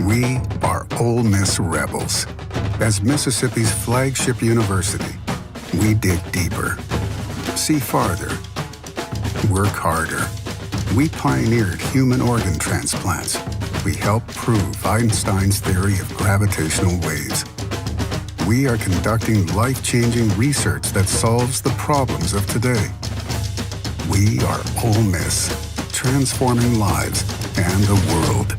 We are Ole Miss Rebels. As Mississippi's flagship university, we dig deeper, see farther, work harder. We pioneered human organ transplants. We helped prove Einstein's theory of gravitational waves. We are conducting life-changing research that solves the problems of today. We are Ole Miss, transforming lives and the world.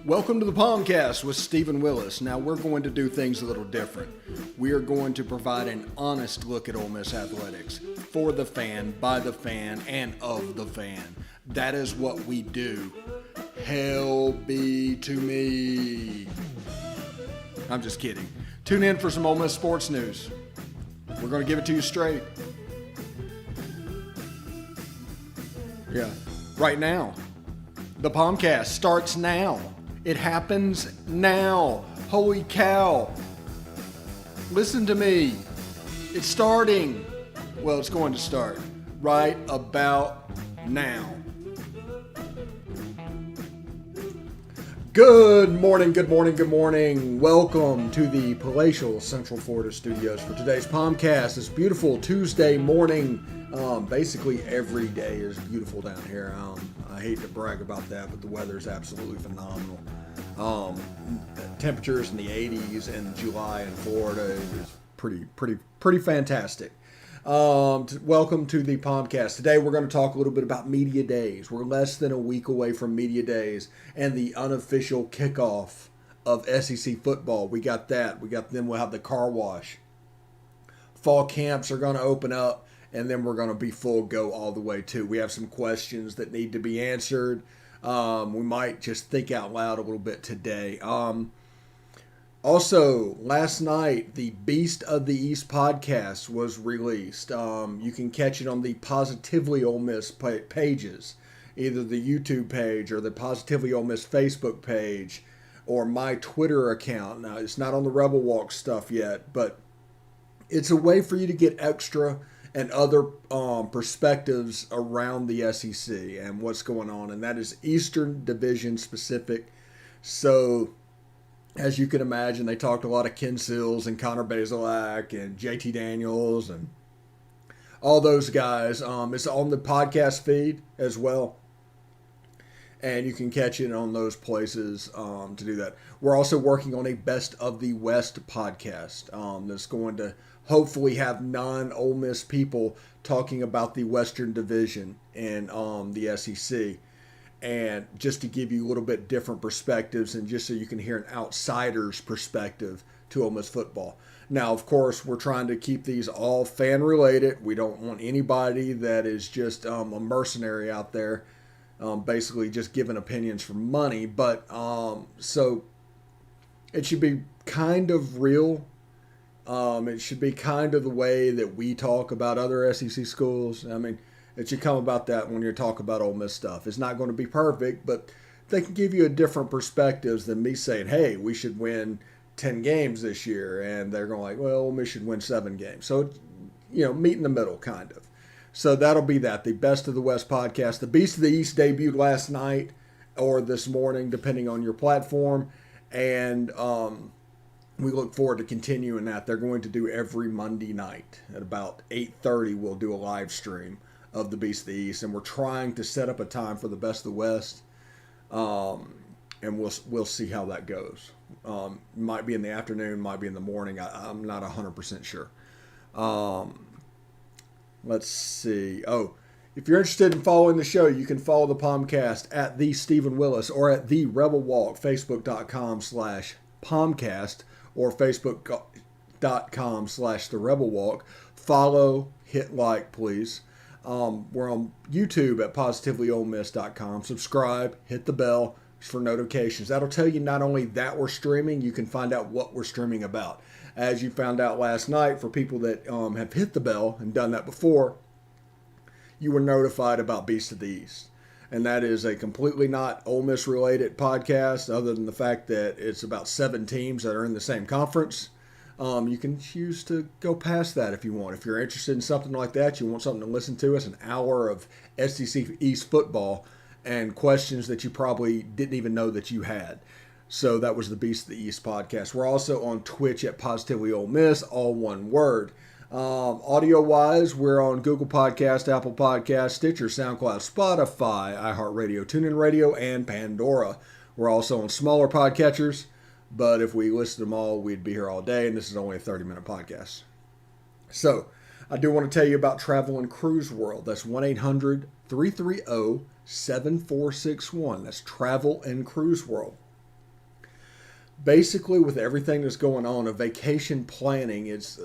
Welcome to the POMcast with Stephen Willis. Now we're going to do things a little different. We are going to provide an honest look at Ole Miss athletics for the fan, by the fan, and of the fan. That is what we do. Hell be to me. I'm just kidding. Tune in for some Ole Miss sports news. We're going to give it to you straight. Yeah, right now. The POMcast starts now. It happens now. Holy cow. Listen to me. It's starting. Well, it's going to start right about now. Good morning, good morning, good morning. Welcome to the palatial Central Florida studios for today's POMcast. This beautiful Tuesday morning. Basically every day is beautiful down here. I hate to brag about that, but the weather is absolutely phenomenal. Temperatures in the 80s in July in Florida is pretty fantastic. Welcome to the POMcast. Today we're going to talk a little bit about media days. We're less than a week away from media days and the unofficial kickoff of SEC football. We got that. Then we'll have the car wash. Fall camps are going to open up. And then we're going to be full go all the way too. We have some questions that need to be answered. We might just think out loud a little bit today. Also, last night, the Beast of the East podcast was released. You can catch it on the Positively Ole Miss pages, either the YouTube page or the Positively Ole Miss Facebook page or my Twitter account. Now, it's not on the Rebel Walk stuff yet, but it's a way for you to get extra and other perspectives around the SEC and what's going on. And that is Eastern Division specific. So, as you can imagine, they talked a lot of Ken Seals and Connor Bazelak and JT Daniels and all those guys. It's on the podcast feed as well. And you can catch it on those places to do that. We're also working on a Best of the West podcast that's going to hopefully have non-Ole Miss people talking about the Western Division and the SEC. And just to give you a little bit different perspectives and just so you can hear an outsider's perspective to Ole Miss football. Now, of course, we're trying to keep these all fan-related. We don't want anybody that is just a mercenary out there basically just giving opinions for money. But so it should be kind of real. It should be kind of the way that we talk about other SEC schools. I mean, it should come about that when you talk about Ole Miss stuff. It's not going to be perfect, but they can give you a different perspectives than me saying, hey, we should win 10 games this year. And they're going like, well, Ole Miss should win 7 games. So, meet in the middle, kind of. So that'll be that, the Best of the West podcast. The Beast of the East debuted last night or this morning, depending on your platform. And we look forward to continuing that. They're going to do every Monday night at about 8:30. We'll do a live stream of the Beast of the East, and we're trying to set up a time for the Best of the West, and we'll see how that goes. Might be in the afternoon, might be in the morning. I'm not 100% sure. Let's see. Oh, if you're interested in following the show, you can follow the POMcast at the Stephen Willis or at the Rebel Walk, facebook.com/POMcast. or facebook.com/The Rebel Walk. Follow, hit like, please. We're on YouTube at positivelyolemiss.com. Subscribe, hit the bell for notifications. That'll tell you not only that we're streaming, you can find out what we're streaming about. As you found out last night, for people that have hit the bell and done that before, you were notified about Beast of the East. And that is a completely not Ole Miss related podcast, other than the fact that it's about 7 teams that are in the same conference. You can choose to go past that if you want. If you're interested in something like that, you want something to listen to, it's an hour of SEC East football, and questions that you probably didn't even know that you had. So that was the Beast of the East podcast. We're also on Twitch at Positively Ole Miss, all one word. Audio-wise, we're on Google Podcast, Apple Podcast, Stitcher, SoundCloud, Spotify, iHeartRadio, TuneIn Radio, and Pandora. We're also on smaller podcatchers, but if we listed them all, we'd be here all day, and this is only a 30-minute podcast. So, I do want to tell you about Travel and Cruise World. That's 1-800-330-7461. That's Travel and Cruise World. Basically, with everything that's going on, a vacation planning, it's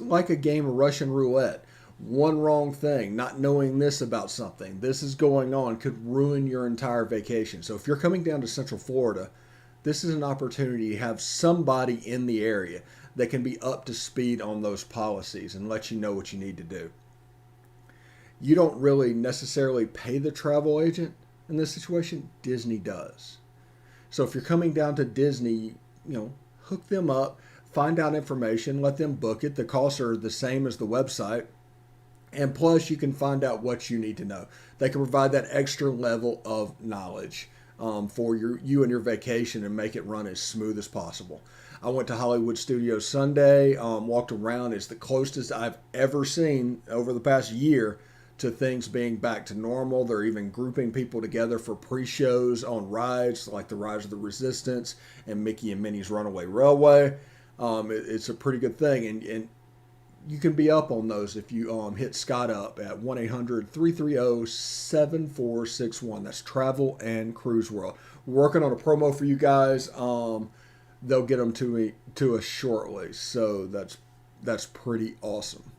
like a game of Russian roulette. One wrong thing, not knowing this about something, this is going on, could ruin your entire vacation. So if you're coming down to Central Florida, this is an opportunity to have somebody in the area that can be up to speed on those policies and let you know what you need to do. You don't really necessarily pay the travel agent in this situation. Disney does. So if you're coming down to Disney, hook them up, find out information, let them book it. The costs are the same as the website. And plus, you can find out what you need to know. They can provide that extra level of knowledge for you and your vacation and make it run as smooth as possible. I went to Hollywood Studios Sunday, walked around. It's the closest I've ever seen over the past year to things being back to normal. They're even grouping people together for pre-shows on rides like the Rise of the Resistance and Mickey and Minnie's Runaway Railway. It's a pretty good thing, and you can be up on those if you hit Scott up at 1-800-330-7461. That's Travel and Cruise World. We're working on a promo for you guys. They'll get them to us shortly, so that's pretty awesome.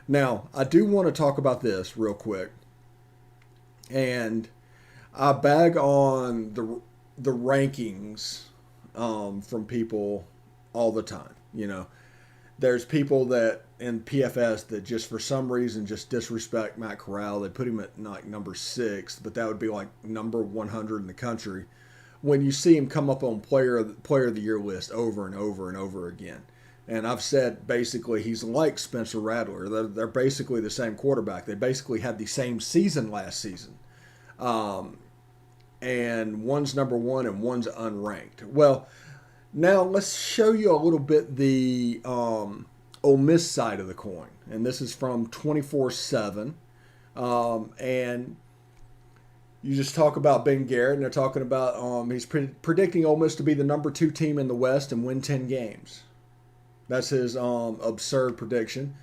Now, I do want to talk about this real quick, and I bag on the rankings from people all the time. There's people that in PFS that just for some reason just disrespect Matt Corral. They put him at like number 6, but that would be like number 100 in the country. When you see him come up on player of the year list over and over and over again. And I've said basically he's like Spencer Rattler. They're basically the same quarterback. They basically had the same season last season. And one's number 1 and one's unranked. Well, now let's show you a little bit the Ole Miss side of the coin. And this is from 24/7. And you just talk about Ben Garrett, and they're talking about he's predicting Ole Miss to be the number 2 team in the West and win 10 games. That's his absurd prediction.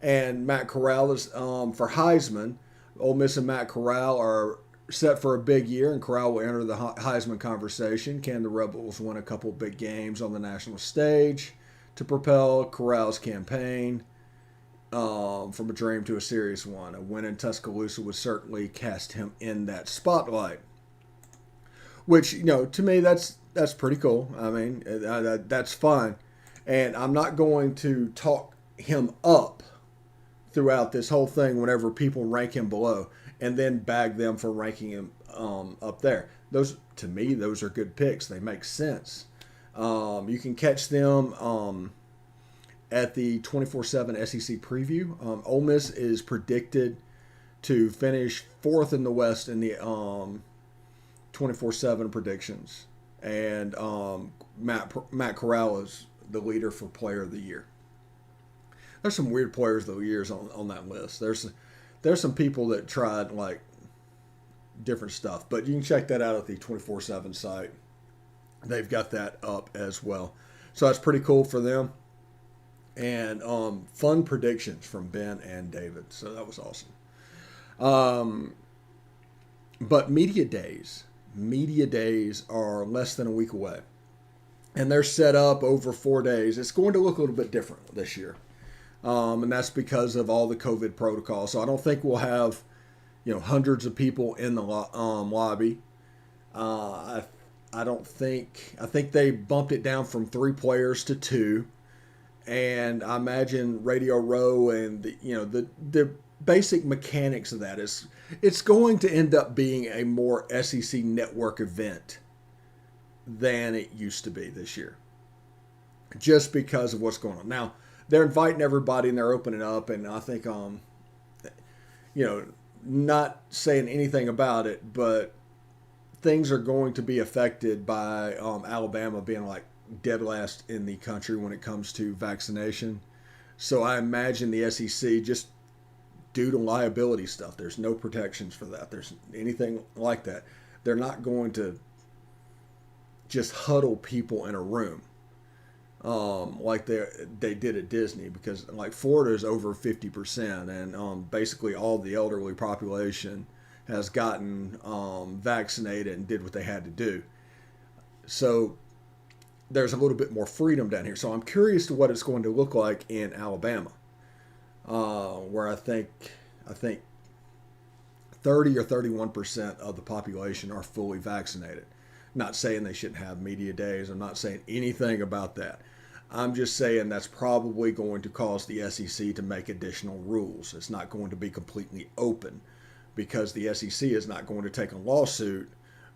And Matt Corral is for Heisman. Ole Miss and Matt Corral are set for a big year, and Corral will enter the Heisman conversation. Can the Rebels win a couple big games on the national stage to propel Corral's campaign from a dream to a serious one? A win in Tuscaloosa would certainly cast him in that spotlight. Which, to me, that's pretty cool. I mean, that's fine. And I'm not going to talk him up throughout this whole thing whenever people rank him below and then bag them for ranking him up there. To me, those are good picks. They make sense. You can catch them at the 24/7 SEC preview. Ole Miss is predicted to finish 4th in the West in the 24/7 predictions. And Matt Corral is the leader for Player of the Year. There's some weird Players of the Years on that list. There's some people that tried like different stuff, but you can check that out at the 24/7 site. They've got that up as well. So that's pretty cool for them. And fun predictions from Ben and David. So that was awesome. But media days are less than a week away. And they're set up over 4 days. It's going to look a little bit different this year. And that's because of all the COVID protocols. So I don't think we'll have, hundreds of people in the lobby. I think they bumped it down from 3 players to 2. And I imagine Radio Row and the basic mechanics of that is it's going to end up being a more SEC network event than it used to be this year, just because of what's going on. Now, they're inviting everybody and they're opening up, and I think, not saying anything about it, but things are going to be affected by Alabama being like dead last in the country when it comes to vaccination. So I imagine the SEC, just due to liability stuff, there's no protections for that. There's anything like that. They're not going to just huddle people in a room like they did at Disney, because like Florida is over 50%, and basically all the elderly population has gotten vaccinated and did what they had to do. So there's a little bit more freedom down here. So I'm curious to what it's going to look like in Alabama, where I think 30 or 31% of the population are fully vaccinated. Not saying they shouldn't have media days. I'm not saying anything about that. I'm just saying that's probably going to cause the SEC to make additional rules. It's not going to be completely open, because the SEC is not going to take a lawsuit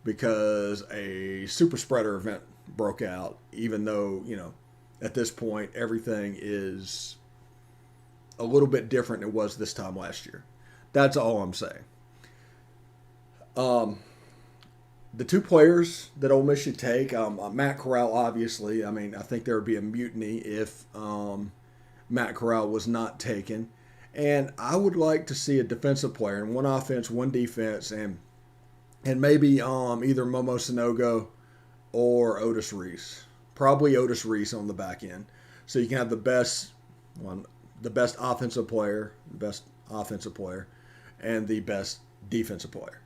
because a super spreader event broke out, even though, at this point, everything is a little bit different than it was this time last year. That's all I'm saying. The two players that Ole Miss should take, Matt Corral, obviously. I mean, I think there would be a mutiny if Matt Corral was not taken. And I would like to see a defensive player, and one offense, one defense, and maybe either Momo Sanogo or Otis Reese. Probably Otis Reese on the back end. So you can have the best offensive player, and the best defensive player.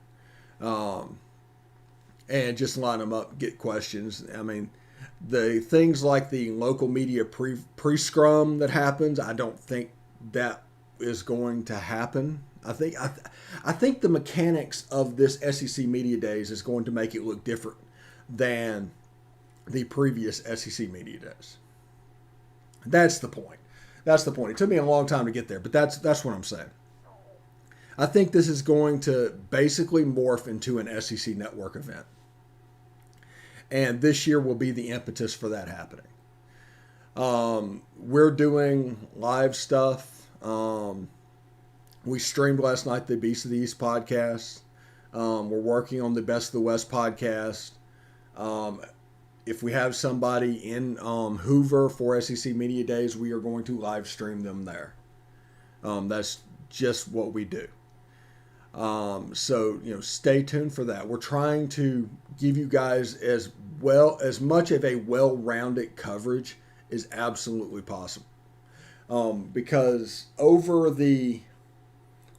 And just line them up, get questions. I mean, the things like the local media pre-scrum that happens, I don't think that is going to happen. I think the mechanics of this SEC Media Days is going to make it look different than the previous SEC Media Days. That's the point. It took me a long time to get there, but that's what I'm saying. I think this is going to basically morph into an SEC Network event. And this year will be the impetus for that happening. We're doing live stuff. We streamed last night the Beast of the East podcast. We're working on the Best of the West podcast. If we have somebody in Hoover for SEC Media Days, we are going to live stream them there. That's just what we do. So stay tuned for that. We're trying to give you guys as much of a well-rounded coverage as absolutely possible. Because over the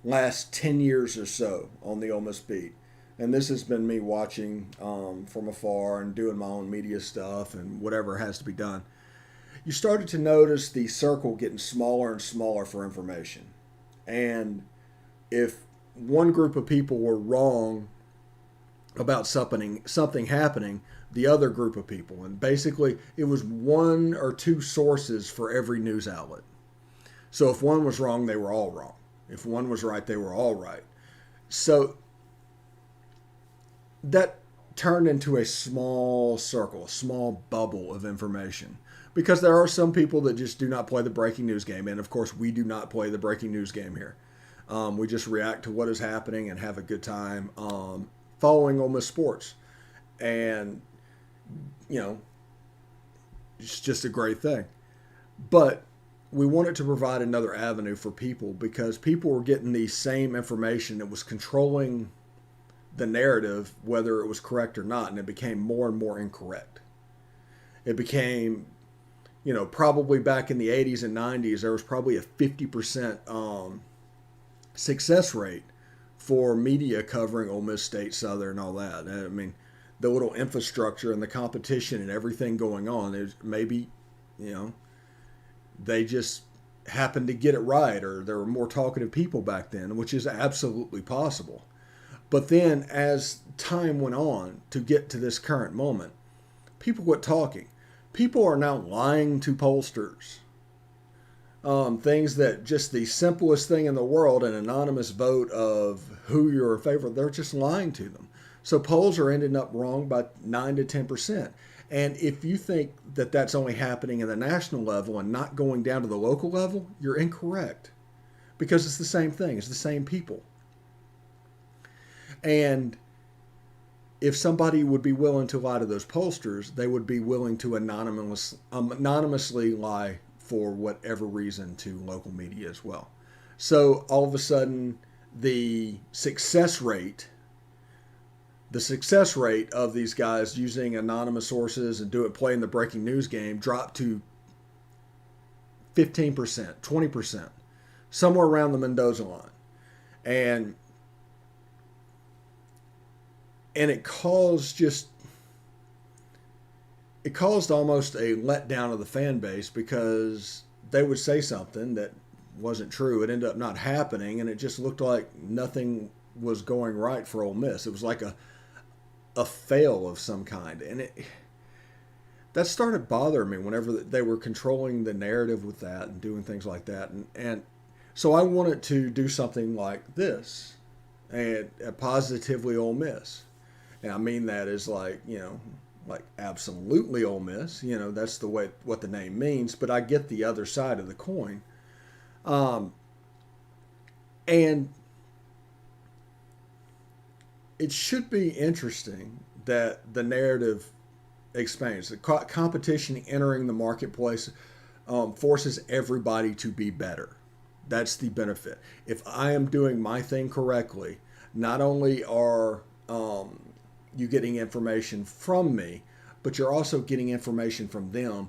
last 10 years or so on the Ole Miss beat, and this has been me watching from afar and doing my own media stuff and whatever has to be done, you started to notice the circle getting smaller and smaller for information. And if one group of people were wrong about something happening, the other group of people, and basically it was one or two sources for every news outlet. So if one was wrong, they were all wrong. If one was right, they were all right. So that turned into a small circle, a small bubble of information, because there are some people that just do not play the breaking news game, and of course we do not play the breaking news game here. We just react to what is happening and have a good time following Ole Miss sports. And, it's just a great thing. But we wanted to provide another avenue for people, because people were getting the same information that was controlling the narrative, whether it was correct or not, and it became more and more incorrect. It became, probably back in the 80s and 90s, there was probably a 50% success rate for media covering Ole Miss, State, Southern, and all that. I mean, the little infrastructure and the competition and everything going on is maybe, they just happened to get it right, or there were more talkative people back then, which is absolutely possible. But then as time went on to get to this current moment, people quit talking. People are now lying to pollsters. Things that just the simplest thing in the world, an anonymous vote of who you're in favor of, they're just lying to them. So polls are ending up wrong by 9 to 10%. And if you think that that's only happening at the national level and not going down to the local level, you're incorrect. Because it's the same thing. It's the same people. And if somebody would be willing to lie to those pollsters, they would be willing to anonymously lie for whatever reason to local media as well. So all of a sudden, the success rate of these guys using anonymous sources and playing the breaking news game dropped to 15%, 20%, somewhere around the Mendoza line. And it caused almost a letdown of the fan base, because they would say something that wasn't true. It ended up not happening, and it just looked like nothing was going right for Ole Miss. It was like a fail of some kind. And that started bothering me whenever they were controlling the narrative with that and doing things like that. And so I wanted to do something like this, and positively Ole Miss. And I mean that as like absolutely Ole Miss. That's the way what the name means. But I get the other side of the coin. And it should be interesting that the narrative expands. The competition entering the marketplace forces everybody to be better. That's the benefit. If I am doing my thing correctly, not only are you getting information from me, but you're also getting information from them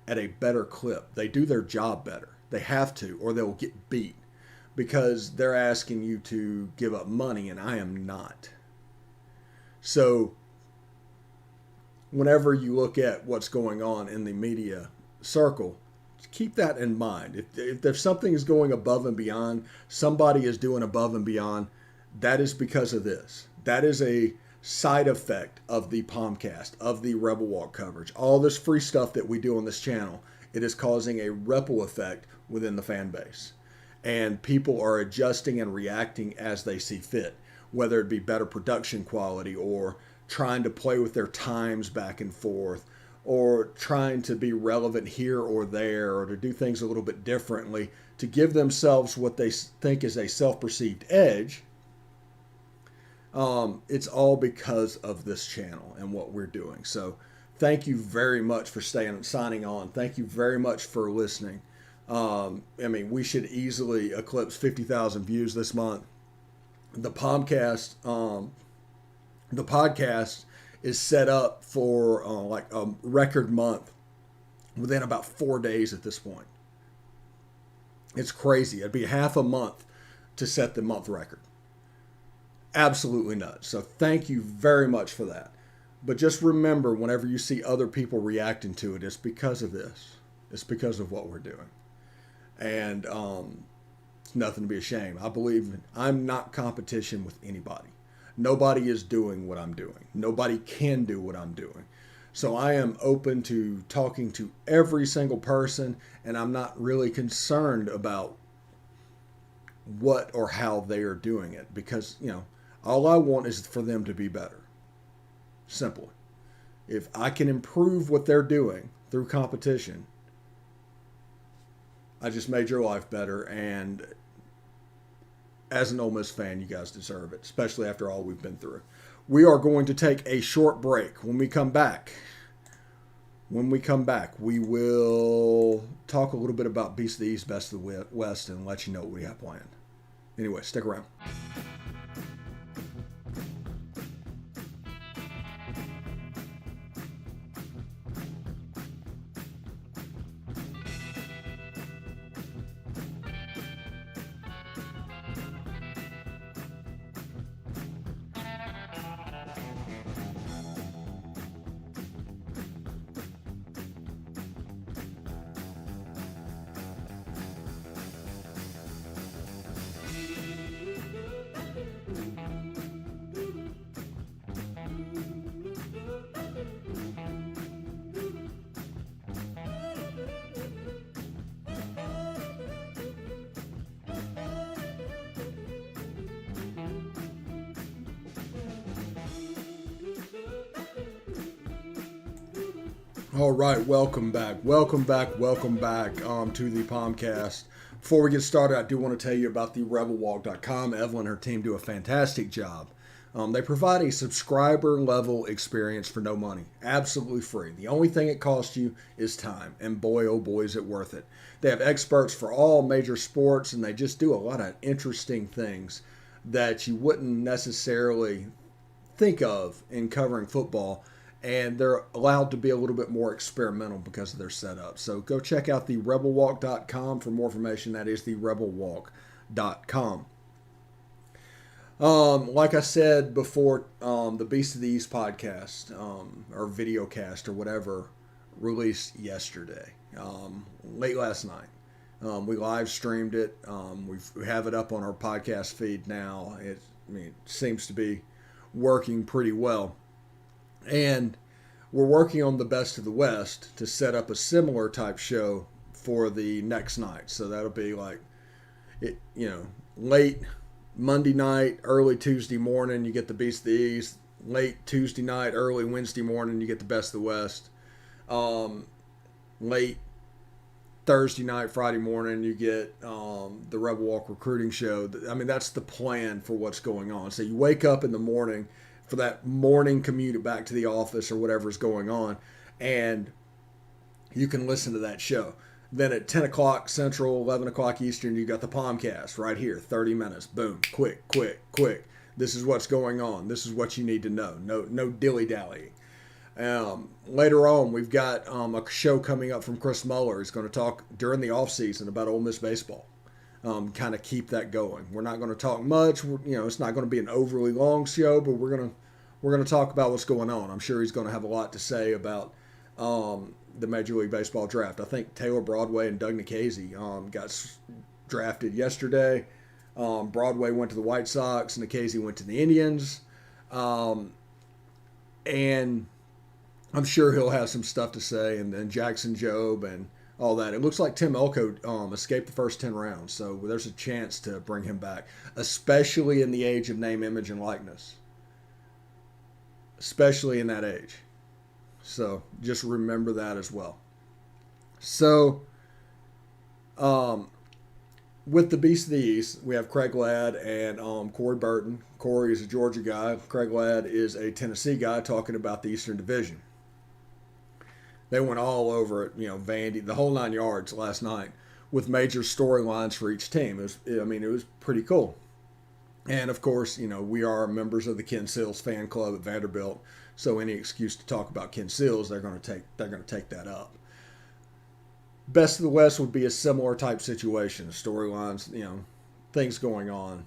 at a better clip. They do their job better. They have to, or they'll get beat, because they're asking you to give up money, and I am not. So whenever you look at what's going on in the media circle, keep that in mind. If something is going above and beyond, somebody is doing above and beyond, that is because of this. That is a side effect of the POMcast, of the Rebel Walk coverage. All this free stuff that we do on this channel, it is causing a ripple effect within the fan base. And people are adjusting and reacting as they see fit, whether it be better production quality, or trying to play with their times back and forth, or trying to be relevant here or there, or to do things a little bit differently to give themselves what they think is a self-perceived edge. It's all because of this channel and what we're doing. So thank you very much for signing on. Thank you very much for listening. We should easily eclipse 50,000 views this month. The podcast is set up for like a record month within about 4 days at this point. It's crazy. It'd be half a month to set the month record. Absolutely nuts. So thank you very much for that. But just remember, whenever you see other people reacting to it, it's because of this. It's because of what we're doing. And it's nothing to be ashamed. I believe I'm not competition with anybody. Nobody is doing what I'm doing. Nobody can do what I'm doing. So I am open to talking to every single person, and I'm not really concerned about what or how they are doing it, because, all I want is for them to be better. Simple. If I can improve what they're doing through competition, I just made your life better. And as an Ole Miss fan, you guys deserve it, especially after all we've been through. We are going to take a short break. When we come back, we will talk a little bit about Beast of the East, Best of the West, and let you know what we have planned. Anyway, stick around. All right, welcome back to the POMcast. Before we get started, I do want to tell you about the rebelwalk.com. Evelyn and her team do a fantastic job They provide a subscriber level experience for no money, absolutely free. The only thing it costs you is time, and boy, oh boy, is it worth it. They have experts for all major sports, and they just do a lot of interesting things that you wouldn't necessarily think of in covering football, and they're allowed to be a little bit more experimental because of their setup. So go check out the rebelwalk.com for more information. That is the rebelwalk.com. Like I said before, the Beast of the East podcast, or videocast or whatever, released yesterday, late last night. We live streamed it. We have it up on our podcast feed now. It seems to be working pretty well. And we're working on the Best of the West to set up a similar type show for the next night. So that'll be like, late Monday night, early Tuesday morning, you get the Beast of the East. Late Tuesday night, early Wednesday morning, you get the Best of the West. Late Thursday night, Friday morning, you get the Rebel Walk recruiting show. That's the plan for what's going on. So you wake up in the morning for that morning commute back to the office or whatever's going on, and you can listen to that show. Then at 10 o'clock Central, 11 o'clock Eastern, you got the POMcast right here, 30 minutes. Boom, quick. This is what's going on. This is what you need to know. No dilly-dallying. Later on, we've got a show coming up from Chris Muller. He's going to talk during the offseason about Ole Miss baseball. Kind of keep that going. We're not going to talk much. It's not going to be an overly long show, but we're going to talk about what's going on. I'm sure he's going to have a lot to say about the Major League Baseball draft. I think Taylor Broadway and Doug Nikhazy got drafted yesterday. Broadway went to the White Sox, Nikhazy went to the Indians, and I'm sure he'll have some stuff to say. And then Jackson Jobe and all that. It looks like Tim Elko escaped the first 10 rounds, so there's a chance to bring him back, especially in the age of name, image, and likeness. Especially in that age. So just remember that as well. So with the Beast of the East, we have Craig Ladd and Corey Burton. Corey is a Georgia guy. Craig Ladd is a Tennessee guy talking about the Eastern Division. They went all over it, Vandy, the whole 9 yards last night with major storylines for each team. It was pretty cool. And of course, we are members of the Ken Seals fan club at Vanderbilt, so any excuse to talk about Ken Seals, they're going to take that up. Best of the West would be a similar type situation, storylines, things going on.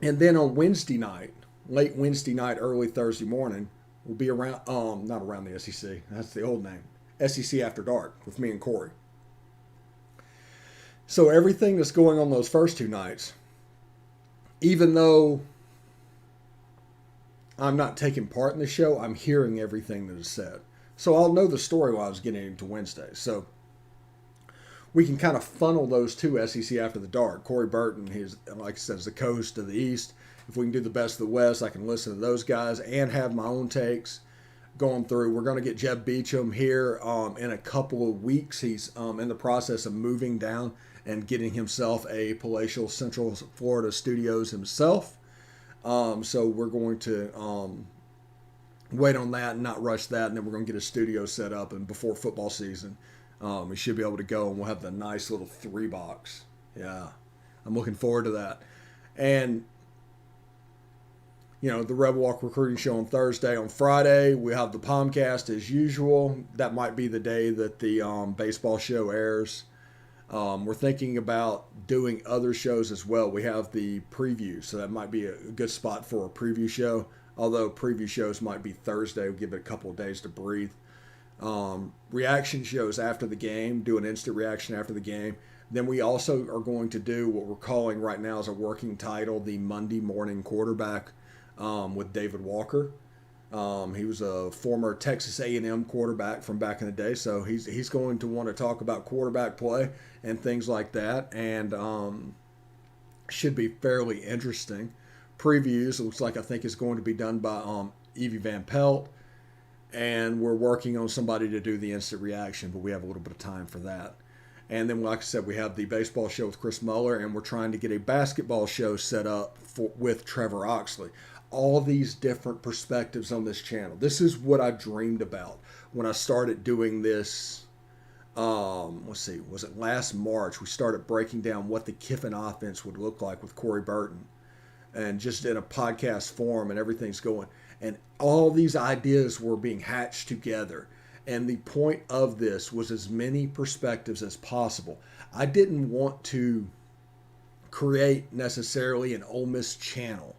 And then on Wednesday night, late Wednesday night, early Thursday morning, we'll be around, not around the SEC, that's the old name, SEC After Dark with me and Corey. So everything that's going on those first two nights, even though I'm not taking part in the show, I'm hearing everything that is said. So I'll know the storylines getting into Wednesday. So we can kind of funnel those two SEC After the Dark. Corey Burton, he's, like I said, is the coast of the East. If we can do the Best of the West, I can listen to those guys and have my own takes going through. We're going to get Jeb Beecham here in a couple of weeks. He's in the process of moving down and getting himself a palatial Central Florida studios himself. So we're going to wait on that and not rush that, and then we're going to get a studio set up, and before football season, we should be able to go, and we'll have the nice little 3-box. Yeah, I'm looking forward to that. And the Rebel Walk recruiting show on Thursday. On Friday, we have the POMcast as usual. That might be the day that the baseball show airs. We're thinking about doing other shows as well. We have the preview, so that might be a good spot for a preview show. Although preview shows might be Thursday. We'll give it a couple of days to breathe. Reaction shows after the game, do an instant reaction after the game. Then we also are going to do what we're calling right now as a working title, the Monday Morning Quarterback, with David Walker. He was a former Texas A&M quarterback from back in the day, so he's going to want to talk about quarterback play and things like that, and should be fairly interesting. Previews, it looks like I think is going to be done by Evie Van Pelt, and we're working on somebody to do the instant reaction, but we have a little bit of time for that. And then, like I said, we have the baseball show with Chris Muller, and we're trying to get a basketball show set up with Trevor Oxley. all these different perspectives on this channel. This is what I dreamed about when I started doing this. Let's see, was it last March? We started breaking down what the Kiffin offense would look like with Corey Burton, and just in a podcast form, and everything's going. And all these ideas were being hatched together. And the point of this was as many perspectives as possible. I didn't want to create necessarily an Ole Miss channel,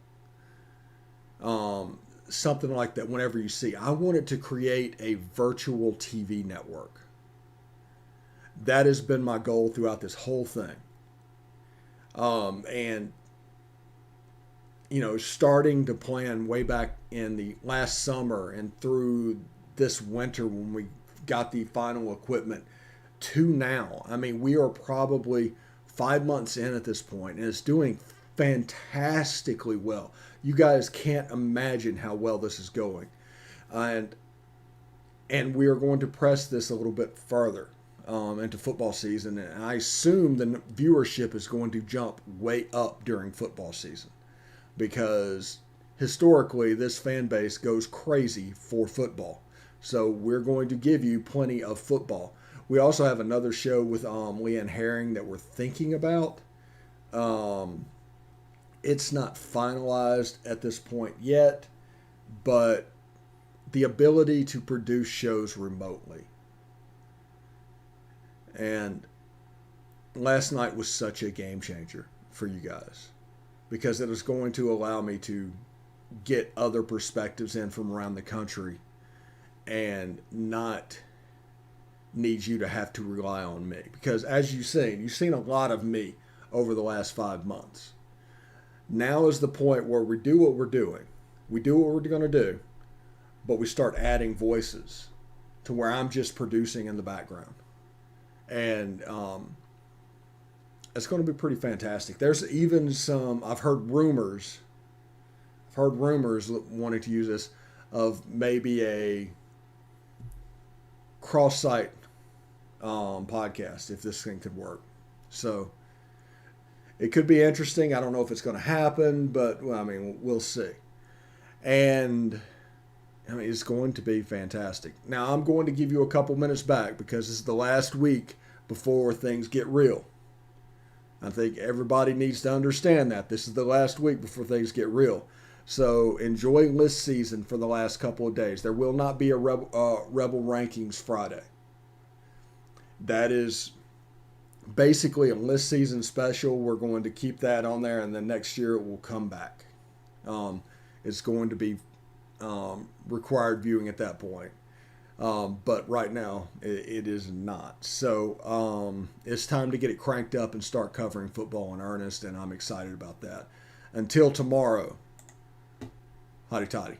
something like that whenever you see. I wanted to create a virtual TV network. That has been my goal throughout this whole thing. And, you know, starting to plan way back in the last summer and through this winter when we got the final equipment to now. I mean, we are probably 5 months in at this point, and it's doing fantastically well. You guys can't imagine how well this is going. And we are going to press this a little bit further into football season. And I assume the viewership is going to jump way up during football season, because historically this fan base goes crazy for football. So we're going to give you plenty of football. We also have another show with Leanne Herring that we're thinking about. It's not finalized at this point yet, but the ability to produce shows remotely. And last night was such a game changer for you guys, because it is going to allow me to get other perspectives in from around the country and not need you to have to rely on me. Because as you've seen a lot of me over the last 5 months. Now is the point where we do what we're doing. We do what we're going to do, but we start adding voices to where I'm just producing in the background. And it's going to be pretty fantastic. There's even some, I've heard rumors wanting to use this, of maybe a cross-site podcast, if this thing could work. So it could be interesting. I don't know if it's going to happen, but well, I mean, we'll see. And I mean, it's going to be fantastic. Now, I'm going to give you a couple minutes back because this is the last week before things get real. I think everybody needs to understand that. This is the last week before things get real. So enjoy list season for the last couple of days. There will not be a Rebel Rankings Friday. That is basically a list season special. We're going to keep that on there, and then next year it will come back. It's going to be required viewing at that point. But right now, it is not. So it's time to get it cranked up and start covering football in earnest, and I'm excited about that. Until tomorrow, hotty toddy.